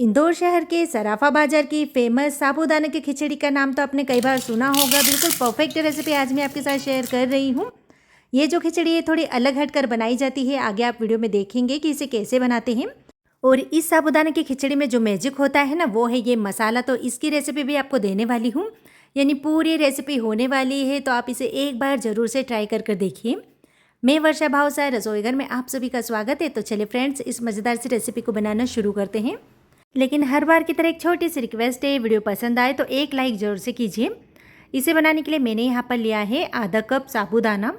इंदौर शहर के सराफा बाजार की फेमस साबूदाना की खिचड़ी का नाम तो आपने कई बार सुना होगा। बिल्कुल परफेक्ट रेसिपी आज मैं आपके साथ शेयर कर रही हूँ। ये जो खिचड़ी है थोड़ी अलग हटकर बनाई जाती है। आगे आप वीडियो में देखेंगे कि इसे कैसे बनाते हैं। और इस साबूदाना की खिचड़ी में जो मैजिक होता है ना, वो है ये मसाला। तो इसकी रेसिपी भी आपको देने वाली हूँ, यानी पूरी रेसिपी होने वाली है। तो आप इसे एक बार ज़रूर से ट्राई कर देखिए। मैं वर्षा भावसार रसोई घर में आप सभी का स्वागत है। तो चलिए फ्रेंड्स, इस मज़ेदार सी रेसिपी को बनाना शुरू करते हैं। लेकिन हर बार की तरह एक छोटी सी रिक्वेस्ट है, वीडियो पसंद आए तो एक लाइक ज़रूर से कीजिए। इसे बनाने के लिए मैंने यहाँ पर लिया है आधा कप साबूदाना।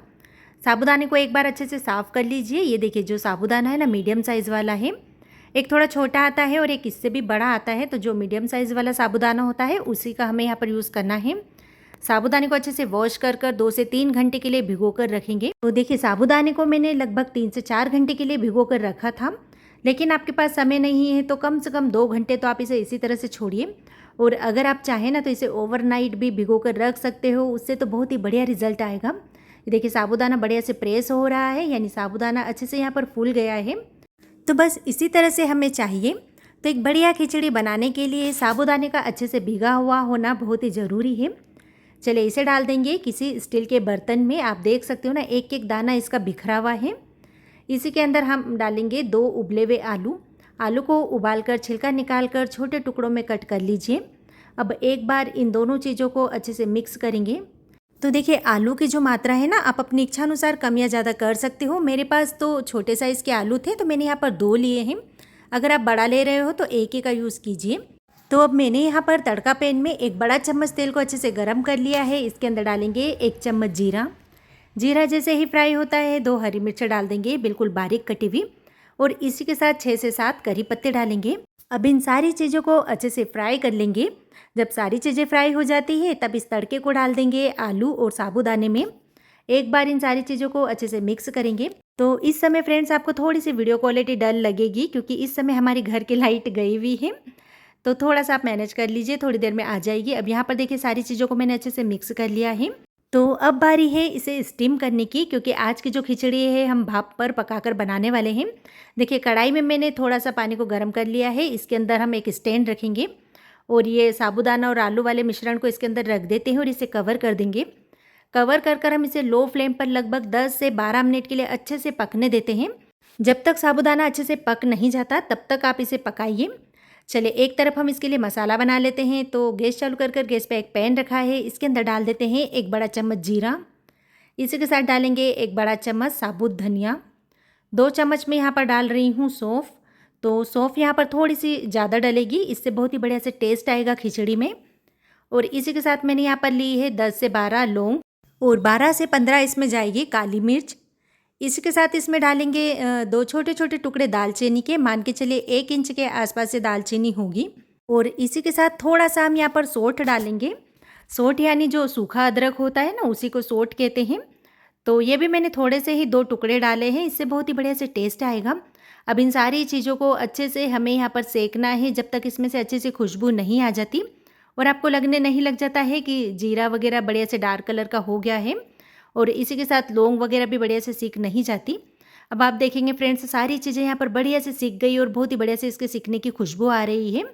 साबूदाने को एक बार अच्छे से साफ़ कर लीजिए। ये देखिए, जो साबूदाना है ना, मीडियम साइज़ वाला है। एक थोड़ा छोटा आता है और एक इससे भी बड़ा आता है। तो जो मीडियम साइज़ वाला साबूदाना होता है उसी का हमें यहाँ पर यूज़ करना है। साबूदाने को अच्छे से वॉश कर 2 से 3 घंटे के लिए भिगो कर रखेंगे। तो देखिए, साबूदाने को मैंने लगभग 3 से 4 घंटे के लिए भिगो कर रखा था। लेकिन आपके पास समय नहीं है तो कम से कम 2 घंटे तो आप इसे इसी तरह से छोड़िए। और अगर आप चाहें ना तो इसे ओवरनाइट भी भिगो कर रख सकते हो, उससे तो बहुत ही बढ़िया रिजल्ट आएगा। ये देखिए, साबूदाना बढ़िया से प्रेस हो रहा है, यानी साबूदाना अच्छे से यहाँ पर फूल गया है। तो बस इसी तरह से हमें चाहिए। तो एक बढ़िया खिचड़ी बनाने के लिए साबूदाने का अच्छे से भीगा हुआ होना बहुत ही ज़रूरी है। चलिए, इसे डाल देंगे किसी स्टील के बर्तन में। आप देख सकते हो ना, एक एक दाना इसका बिखरा हुआ है। इसी के अंदर हम डालेंगे 2 उबले हुए आलू। आलू को उबालकर छिलका निकालकर छोटे टुकड़ों में कट कर लीजिए। अब एक बार इन दोनों चीज़ों को अच्छे से मिक्स करेंगे। तो देखिए, आलू की जो मात्रा है ना, आप अपनी इच्छा अनुसार कम या ज़्यादा कर सकते हो। मेरे पास तो छोटे साइज़ के आलू थे तो मैंने यहाँ पर 2 लिए हैं। अगर आप बड़ा ले रहे हो तो एक ही का यूज़ कीजिए। तो अब मैंने यहाँ पर तड़का पैन में एक बड़ा चम्मच तेल को अच्छे से गर्म कर लिया है। इसके अंदर डालेंगे 1 चम्मच जीरा। जीरा जैसे ही फ्राई होता है 2 हरी मिर्च डाल देंगे, बिल्कुल बारीक कटी हुई। और इसी के साथ 6 से 7 करी पत्ते डालेंगे। अब इन सारी चीज़ों को अच्छे से फ्राई कर लेंगे। जब सारी चीज़ें फ्राई हो जाती है तब इस तड़के को डाल देंगे आलू और साबूदाने में। एक बार इन सारी चीज़ों को अच्छे से मिक्स करेंगे। तो इस समय फ्रेंड्स, आपको थोड़ी सी वीडियो क्वालिटी डल लगेगी क्योंकि इस समय हमारी घर की लाइट गई हुई है। तो थोड़ा सा आप मैनेज कर लीजिए, थोड़ी देर में आ जाएगी। अब यहाँ पर देखिए, सारी चीज़ों को मैंने अच्छे से मिक्स कर लिया है। तो अब बारी है इसे स्टीम करने की, क्योंकि आज की जो खिचड़ी है हम भाप पर पकाकर बनाने वाले हैं। देखिए, कढ़ाई में मैंने थोड़ा सा पानी को गर्म कर लिया है। इसके अंदर हम एक स्टैंड रखेंगे और ये साबूदाना और आलू वाले मिश्रण को इसके अंदर रख देते हैं और इसे कवर कर देंगे। कवर कर हम इसे लो फ्लेम पर लगभग 10 से 12 मिनट के लिए अच्छे से पकने देते हैं। जब तक साबूदाना अच्छे से पक नहीं जाता तब तक आप इसे पकाइए। चलिए, एक तरफ हम इसके लिए मसाला बना लेते हैं। तो गैस चालू कर गैस पे एक पैन रखा है। इसके अंदर डाल देते हैं 1 बड़ा चम्मच जीरा। इसी के साथ डालेंगे 1 बड़ा चम्मच साबुत धनिया। 2 चम्मच में यहाँ पर डाल रही हूँ सौंफ। तो सौंफ यहाँ पर थोड़ी सी ज़्यादा डलेगी, इससे बहुत ही बढ़िया से टेस्ट आएगा खिचड़ी में। और इसी के साथ मैंने यहाँ पर ली है 10 से 12 लौंग और 12 से 15 इसमें जाएगी काली मिर्च। इसके साथ इसमें डालेंगे 2 छोटे छोटे टुकड़े दालचीनी के। मान के चलिए 1 इंच के आसपास से दालचीनी होगी। और इसी के साथ थोड़ा सा हम यहाँ पर सौंठ डालेंगे। सौंठ यानी जो सूखा अदरक होता है ना, उसी को सौंठ कहते हैं। तो ये भी मैंने थोड़े से ही 2 टुकड़े डाले हैं, इससे बहुत ही बढ़िया से टेस्ट आएगा। अब इन सारी चीज़ों को अच्छे से हमें यहाँ पर सेकना है जब तक इसमें से अच्छे से खुशबू नहीं आ जाती और आपको लगने नहीं लग जाता है कि जीरा वगैरह बढ़िया से डार्क कलर का हो गया है। और इसी के साथ लौंग वगैरह भी बढ़िया से सीख नहीं जाती। अब आप देखेंगे फ्रेंड्स, सारी चीज़ें यहाँ पर बढ़िया से सीख गई और बहुत ही बढ़िया से इसके सीखने की खुशबू आ रही है।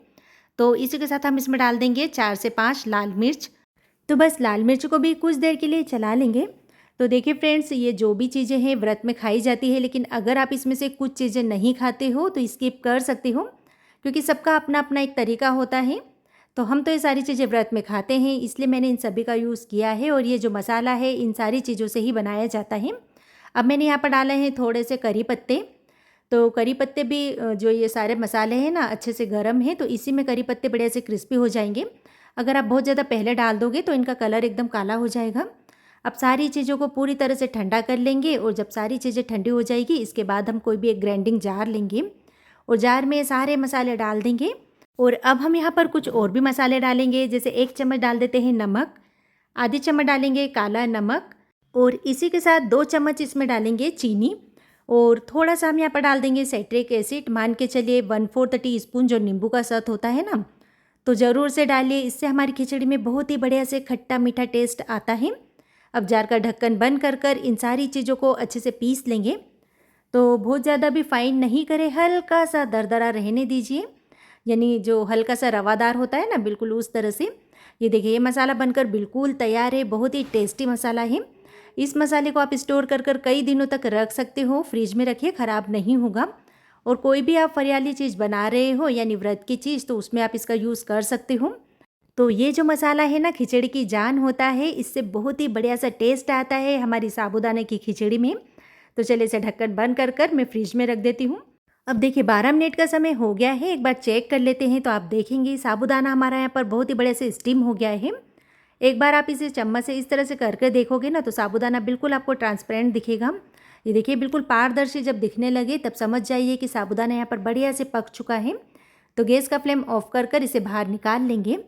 तो इसी के साथ हम इसमें डाल देंगे 4 से 5 लाल मिर्च। तो बस लाल मिर्च को भी कुछ देर के लिए चला लेंगे। तो देखिए फ्रेंड्स, ये जो भी चीज़ें हैं व्रत में खाई जाती है, लेकिन अगर आप इसमें से कुछ चीज़ें नहीं खाते हो तो स्किप कर सकते हो, क्योंकि सबका अपना अपना एक तरीका होता है। तो हम तो ये सारी चीज़ें व्रत में खाते हैं, इसलिए मैंने इन सभी का यूज़ किया है। और ये जो मसाला है इन सारी चीज़ों से ही बनाया जाता है। अब मैंने यहाँ पर डाले हैं थोड़े से करी पत्ते। तो करी पत्ते भी जो ये सारे मसाले हैं ना, अच्छे से गर्म है, तो इसी में करी पत्ते बढ़िया से क्रिस्पी हो जाएंगे। अगर आप बहुत ज़्यादा पहले डाल दोगे तो इनका कलर एकदम काला हो जाएगा। अब सारी चीज़ों को पूरी तरह से ठंडा कर लेंगे और जब सारी चीज़ें ठंडी हो जाएगी इसके बाद हम कोई भी एक ग्राइंडिंग जार लेंगे और जार में सारे मसाले डाल देंगे। और अब हम यहाँ पर कुछ और भी मसाले डालेंगे, जैसे 1 चम्मच डाल देते हैं नमक, आधी चम्मच डालेंगे काला नमक और इसी के साथ 2 चम्मच इसमें डालेंगे चीनी। और थोड़ा सा हम यहाँ पर डाल देंगे साइट्रिक एसिड। मान के चलिए 1/4 टीस्पून जो नींबू का सत होता है ना, तो ज़रूर से डालिए। इससे हमारी खिचड़ी में बहुत ही बढ़िया से खट्टा मीठा टेस्ट आता है। अब जार का ढक्कन बंद कर इन सारी चीज़ों को अच्छे से पीस लेंगे। तो बहुत ज़्यादा भी फाइन नहीं करें, हल्का सा दरदरा रहने दीजिए, यानी जो हल्का सा रवादार होता है ना, बिल्कुल उस तरह से। ये देखिए, ये मसाला बनकर बिल्कुल तैयार है। बहुत ही टेस्टी मसाला है। इस मसाले को आप स्टोर कर कर कई दिनों तक रख सकते हो। फ्रिज में रखिए, ख़राब नहीं होगा। और कोई भी आप फरियाली चीज़ बना रहे हो यानी व्रत की चीज़, तो उसमें आप इसका यूज़ कर सकते हो। तो ये जो मसाला है ना, खिचड़ी की जान होता है। इससे बहुत ही बढ़िया सा टेस्ट आता है हमारी साबूदाने की खिचड़ी में। तो चलिए इसे ढक्कन बंद कर कर मैं फ्रिज में रख देती हूँ। अब देखिए 12 मिनट का समय हो गया है। एक बार चेक कर लेते हैं। तो आप देखेंगे साबूदाना हमारा यहाँ पर बहुत ही बढ़िया से स्टीम हो गया है। एक बार आप इसे चम्मच से इस तरह से करके देखोगे ना, तो साबूदाना बिल्कुल आपको ट्रांसपेरेंट दिखेगा। ये देखिए, बिल्कुल पारदर्शी जब दिखने लगे तब समझ जाइए कि साबूदाना यहाँ पर बढ़िया से पक चुका है। तो गैस का फ्लेम ऑफ कर कर इसे बाहर निकाल लेंगे।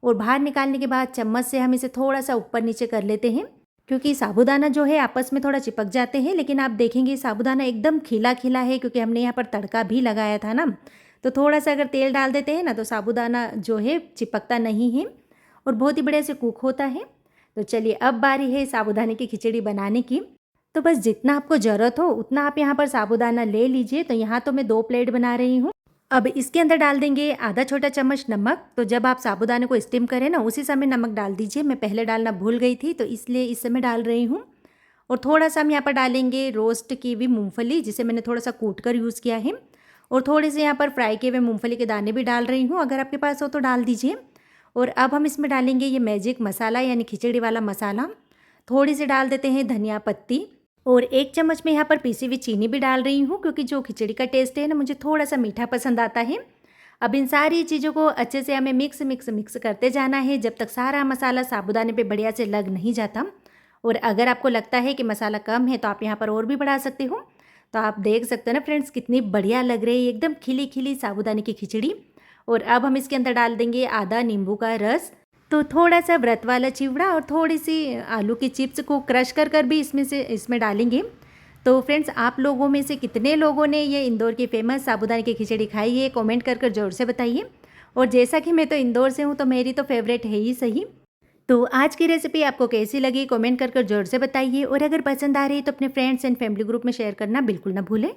और बाहर निकालने के बाद चम्मच से हम इसे थोड़ा सा ऊपर नीचे कर लेते हैं, क्योंकि साबूदाना जो है आपस में थोड़ा चिपक जाते हैं। लेकिन आप देखेंगे साबूदाना एकदम खिला खिला है, क्योंकि हमने यहाँ पर तड़का भी लगाया था ना। तो थोड़ा सा अगर तेल डाल देते हैं ना, तो साबूदाना जो है चिपकता नहीं है और बहुत ही बढ़िया से कुक होता है। तो चलिए अब बारी है साबूदाने की खिचड़ी बनाने की। तो बस जितना आपको ज़रूरत हो उतना आप यहाँ पर साबूदाना ले लीजिए। तो यहाँ तो मैं 2 प्लेट बना रही हूँ। अब इसके अंदर डाल देंगे आधा छोटा चम्मच नमक। तो जब आप साबूदाने को स्टीम करें ना, उसी समय नमक डाल दीजिए। मैं पहले डालना भूल गई थी, तो इसलिए इस समय डाल रही हूँ। और थोड़ा सा हम यहाँ पर डालेंगे रोस्ट की हुई मूंगफली, जिसे मैंने थोड़ा सा कूट कर यूज़ किया है। और थोड़े से यहाँ पर फ्राई किए हुए मूंगफली के दाने भी डाल रही हूँ, अगर आपके पास हो तो डाल दीजिए। और अब हम इसमें डालेंगे ये मैजिक मसाला यानी खिचड़ी वाला मसाला। थोड़ी सी डाल देते हैं धनिया पत्ती। और 1 चम्मच में यहाँ पर पीसी हुई चीनी भी डाल रही हूँ, क्योंकि जो खिचड़ी का टेस्ट है ना, मुझे थोड़ा सा मीठा पसंद आता है। अब इन सारी चीज़ों को अच्छे से हमें मिक्स करते जाना है, जब तक सारा मसाला साबूदाने पे बढ़िया से लग नहीं जाता। और अगर आपको लगता है कि मसाला कम है, तो आप यहाँ पर और भी बढ़ा सकते हो। तो आप देख सकते हो ना फ्रेंड्स, कितनी बढ़िया लग रही है, एकदम खिली खिली साबूदाने की खिचड़ी। और अब हम इसके अंदर डाल देंगे आधा नींबू का रस। तो थोड़ा सा व्रत वाला चिवड़ा और थोड़ी सी आलू की चिप्स को क्रश कर कर भी इसमें डालेंगे। तो फ्रेंड्स, आप लोगों में से कितने लोगों ने ये इंदौर की फेमस साबूदाने की खिचड़ी खाई है, कमेंट कर कर ज़रूर से बताइए। और जैसा कि मैं तो इंदौर से हूँ, तो मेरी तो फेवरेट है ही सही। तो आज की रेसिपी आपको कैसी लगी, कमेंट कर कर ज़रूर से बताइए। और अगर पसंद आ रही है तो अपने फ्रेंड्स एंड फैमिली ग्रुप में शेयर करना बिल्कुल ना भूलें।